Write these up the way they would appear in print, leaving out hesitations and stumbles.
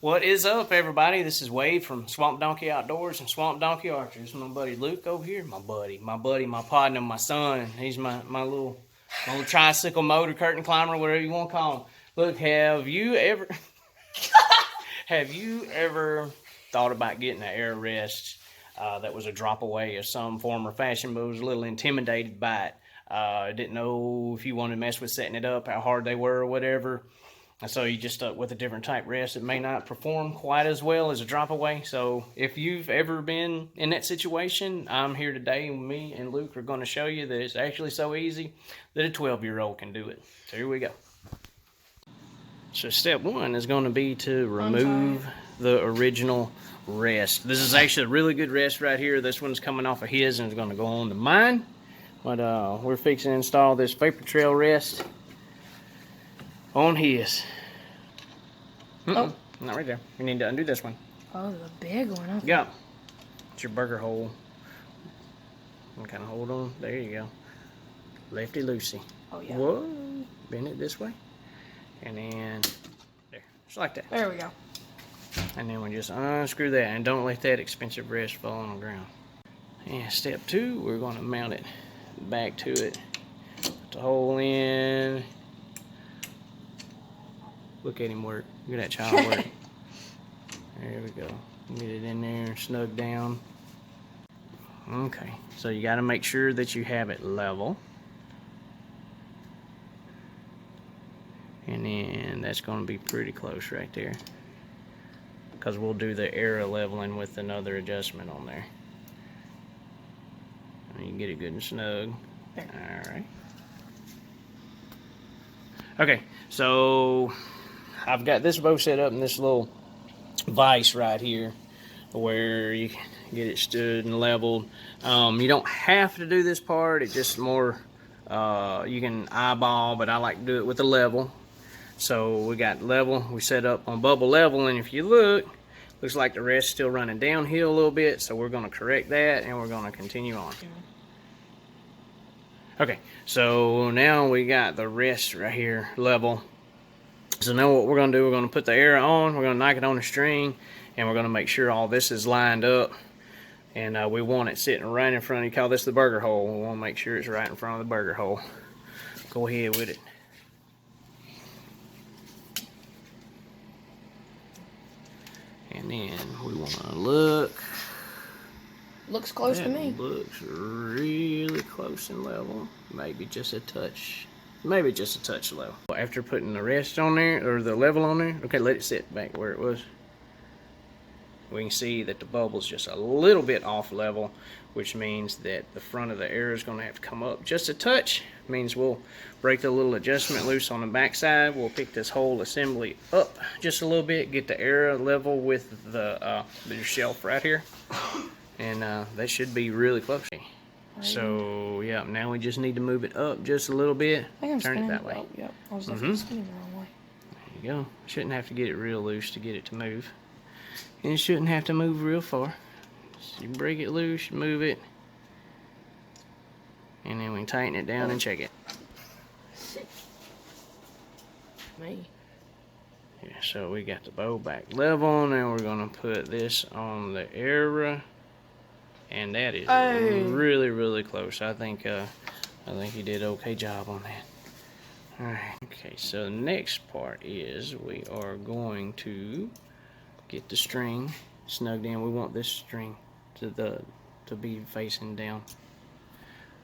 What is up, everybody? This is Wade from Swamp Donkey Outdoors and Swamp Donkey Archery. This is my buddy Luke over here. My buddy, my partner, my son. He's my little tricycle motor curtain climber, whatever you want to call him. Look, have you ever thought about getting an air rest that was a drop away of some form or fashion, but was a little intimidated by it? Didn't know if you wanted to mess with setting it up, how hard they were, or whatever. And so you just stuck with a different type rest that may not perform quite as well as a drop away. So if you've ever been in that situation, I'm here today, and me and Luke are going to show you that it's actually so easy that a 12-year-old can do it. So here we go. So step one is going to be to remove the original rest. This is actually a really good rest right here. This one's coming off of his and it's going to go on to mine. But we're fixing to install this Vapor Trail rest on his. Oh, not right there. We need to undo this one. Oh, the big one. Okay. Yeah. It's your burger hole. And kind of hold on. There you go. Lefty loosey. Oh, yeah. Whoa. Bend it this way. And then there. Just like that. There we go. And then we just unscrew that. And don't let that expensive rest fall on the ground. And step two, we're going to mount it back to it. Put the hole in. Look at him work. Look at that child work. There we go. Get it in there and snug down. Okay, so you got to make sure that you have it level. And then that's going to be pretty close right there, because we'll do the arrow leveling with another adjustment on there. And you can get it good and snug. Alright. Okay, so I've got this bow set up in this little vise right here where you get it stood and leveled. You don't have to do this part. It's just more, you can eyeball, but I like to do it with a level. So we got level, we set up on bubble level, and if you look, looks like the rest's still running downhill a little bit, so we're going to correct that and we're going to continue on. Okay, so now we got the rest right here level. So now what we're going to do, we're going to put the arrow on, we're going to knock it on the string, and we're going to make sure all this is lined up. And we want it sitting right in front. You call this the burger hole. We want to make sure it's right in front of the burger hole. Go ahead with it. And then we want to look. Looks close to me. Looks really close and level. Maybe just a touch. Maybe just a touch low. After putting the rest on there, or the level on there, okay, let it sit back where it was. We can see that the bubble's just a little bit off level, which means that the front of the arrow is going to have to come up just a touch. Means we'll break the little adjustment loose on the back side. We'll pick this whole assembly up just a little bit, get the arrow level with the shelf right here, and that should be really close. So yeah, now we just need to move it up just a little bit. Turn it that way. Oh, yep. I was spinning the wrong way. There you go. Shouldn't have to get it real loose to get it to move. And it shouldn't have to move real far. So you break it loose, you move it, and then we can tighten it down and check it. Me. Yeah, so we got the bow back level. Now we're gonna put this on the arrow, and that is really, really close. I think you did an okay job on that. All right. Okay. So the next part is we are going to get the string snugged in. We want this string to be facing down.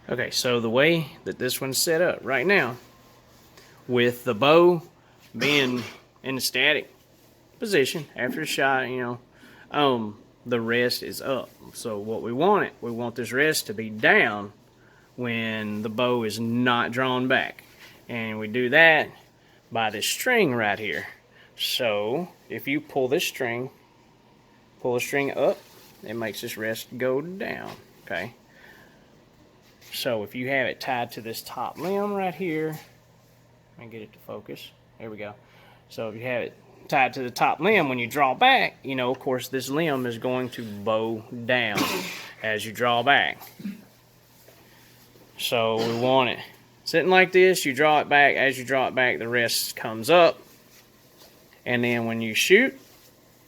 Okay, so the way that this one's set up right now, with the bow being in the static position after the shot, the rest is up. So what we want this rest to be down when the bow is not drawn back. And we do that by this string right here. So if you pull the string up, it makes this rest go down, okay? So if you have it tied to this top limb right here, let me get it to focus, there we go. So if you have it tied to the top limb, when you draw back, of course this limb is going to bow down as you draw back. So we want it sitting like this, you draw it back, as you draw it back the rest comes up, and then when you shoot,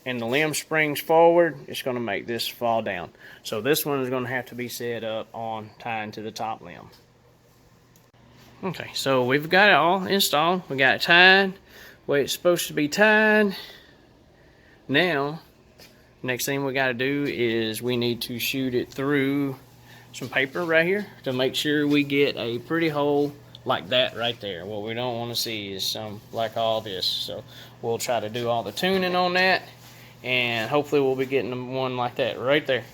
and the limb springs forward, it's going to make this fall down. So this one is going to have to be set up on tying to the top limb. Okay, so we've got it all installed. We got it tied the way it's supposed to be tied. Now, next thing we got to do is we need to shoot it through some paper right here to make sure we get a pretty hole like that right there. What we don't want to see is some like all this. So we'll try to do all the tuning on that, and hopefully we'll be getting one like that right there.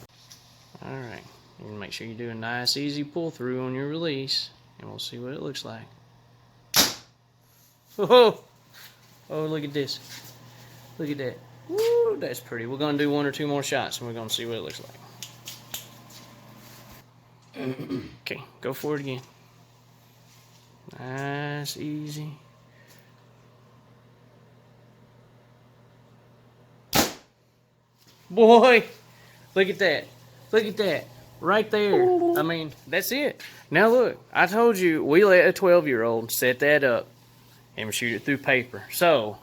All right, you make sure you do a nice easy pull through on your release, and we'll see what it looks like. Oh, look at this. Look at that. Woo, that's pretty. We're gonna do one or two more shots, and we're gonna see what it looks like. Okay, go for it again. Nice, easy. Boy, look at that. Look at that. Right there. I mean, that's it. Now look, I told you we let a 12-year-old set that up and shoot it through paper. So,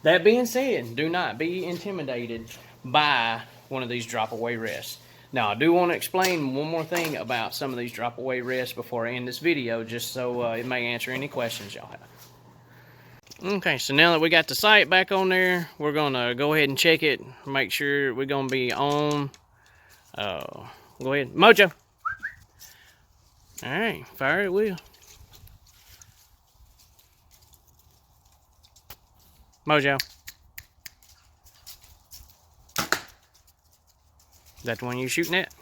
that being said, do not be intimidated by one of these drop-away rests. Now, I do want to explain one more thing about some of these drop-away rests before I end this video, just so it may answer any questions y'all have. Okay, so now that we got the sight back on there, we're going to go ahead and check it, make sure we're going to be on. Go ahead. Mojo! Alright, fire it will. Mojo. Is that the one you're shooting at?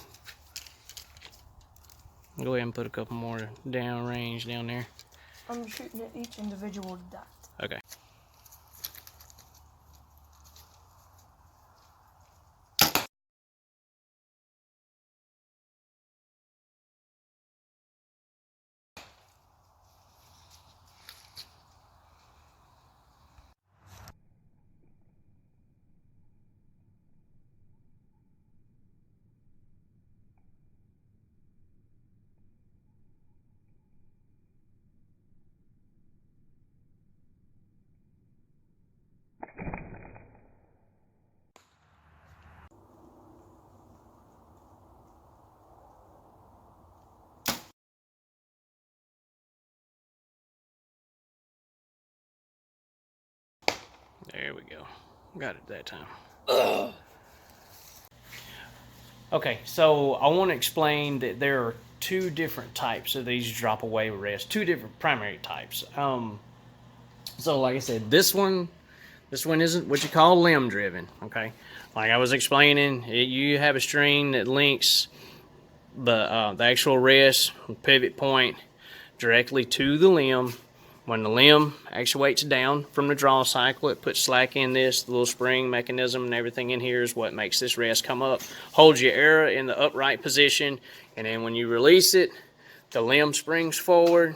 Go ahead and put a couple more down range down there. I'm shooting at each individual dot. Okay. There we go. Got it that time. Ugh. Okay, so I want to explain that there are two different types of these drop-away rests. Two different primary types. So like I said, this one isn't what you call limb-driven. Okay, like I was explaining, you have a string that links the actual rest pivot point directly to the limb. When the limb actuates down from the draw cycle, it puts slack in this. The little spring mechanism and everything in here is what makes this rest come up. Holds your arrow in the upright position, and then when you release it, the limb springs forward,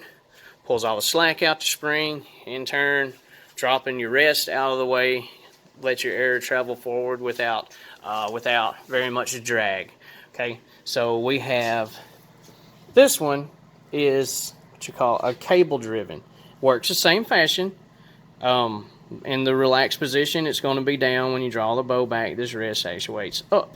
pulls all the slack out the spring, in turn, dropping your rest out of the way, let your arrow travel forward without very much drag. Okay, so we have this one is what you call a cable driven. Works the same fashion. In the relaxed position, it's going to be down. When you draw the bow back, this rest actuates up.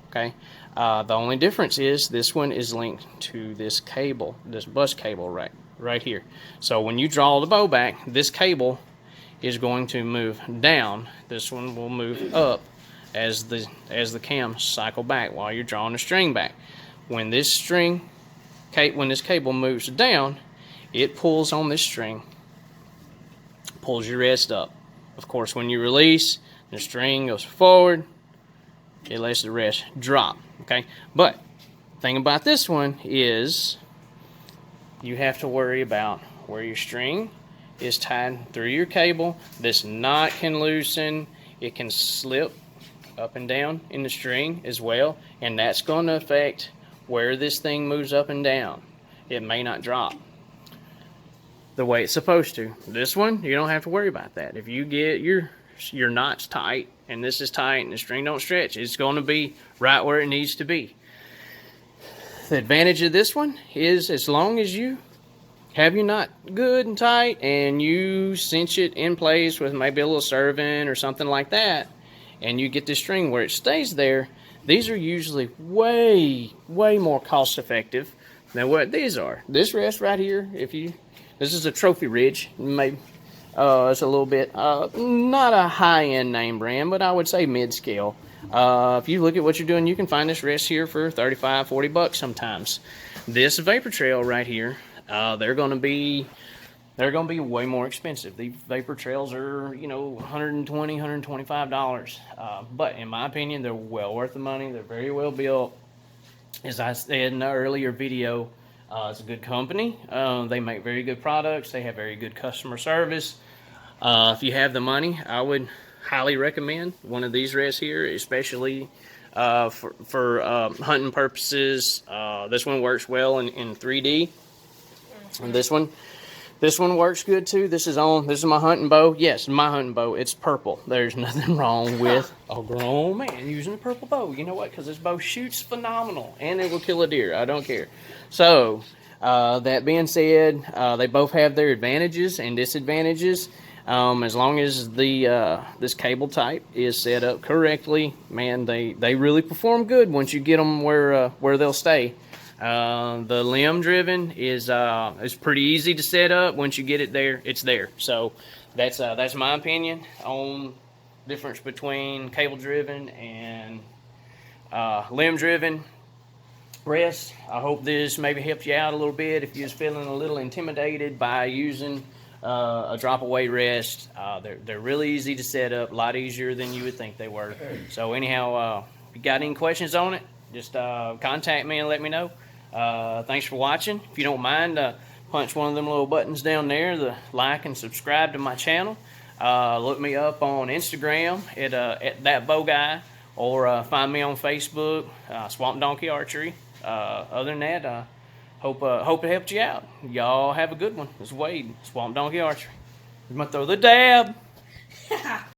Okay. The only difference is this one is linked to this cable, this bus cable right here. So when you draw the bow back, this cable is going to move down. This one will move up as the cams cycle back while you're drawing the string back. When this cable moves down, it pulls on this string, pulls your rest up. Of course, when you release, the string goes forward, it lets the rest drop. Okay, but the thing about this one is you have to worry about where your string is tied through your cable. This knot can loosen, it can slip up and down in the string as well, and that's going to affect where this thing moves up and down. It may not drop the way it's supposed to. This one, you don't have to worry about that. If you get your knots tight and this is tight and the string don't stretch, it's going to be right where it needs to be. The advantage of this one is as long as you have your knot good and tight, and you cinch it in place with maybe a little servant or something like that, and you get this string where it stays there, these are usually way more cost effective than what these are. This rest right here, this is a Trophy Ridge, maybe it's a little bit not a high-end name brand, but I would say mid-scale. If you look at what you're doing, you can find this rest here for 35, 40 bucks sometimes. This Vapor Trail right here, they're going to be way more expensive. These Vapor Trails are, you know, $120, $125. But in my opinion, they're well worth the money. They're very well built. As I said in the earlier video, it's a good company. They make very good products. They have very good customer service. If you have the money, I would highly recommend one of these rests here, especially for hunting purposes. This one works well in 3D. And this one works good too. This is my hunting bow. Yes, my hunting bow. It's purple. There's nothing wrong with a grown man using a purple bow. You know what? Because this bow shoots phenomenal, and it will kill a deer. I don't care. So, that being said, they both have their advantages and disadvantages. As long as this cable type is set up correctly, man, they really perform good once you get them where they'll stay. The limb driven is pretty easy to set up. Once you get it there, it's there. So that's my opinion on difference between cable driven and limb driven rests. I hope this maybe helped you out a little bit if you're feeling a little intimidated by using a drop away rest. They're really easy to set up, a lot easier than you would think they were. So anyhow, if you got any questions on it, just contact me and let me know. Thanks for watching. If you don't mind, punch one of them little buttons down there, the like and subscribe to my channel. Look me up on Instagram at that bow guy, or find me on Facebook, Swamp Donkey Archery. Other than that, hope it helped you out. Y'all have a good one. This is Wade, Swamp Donkey Archery. I'm gonna throw the dab.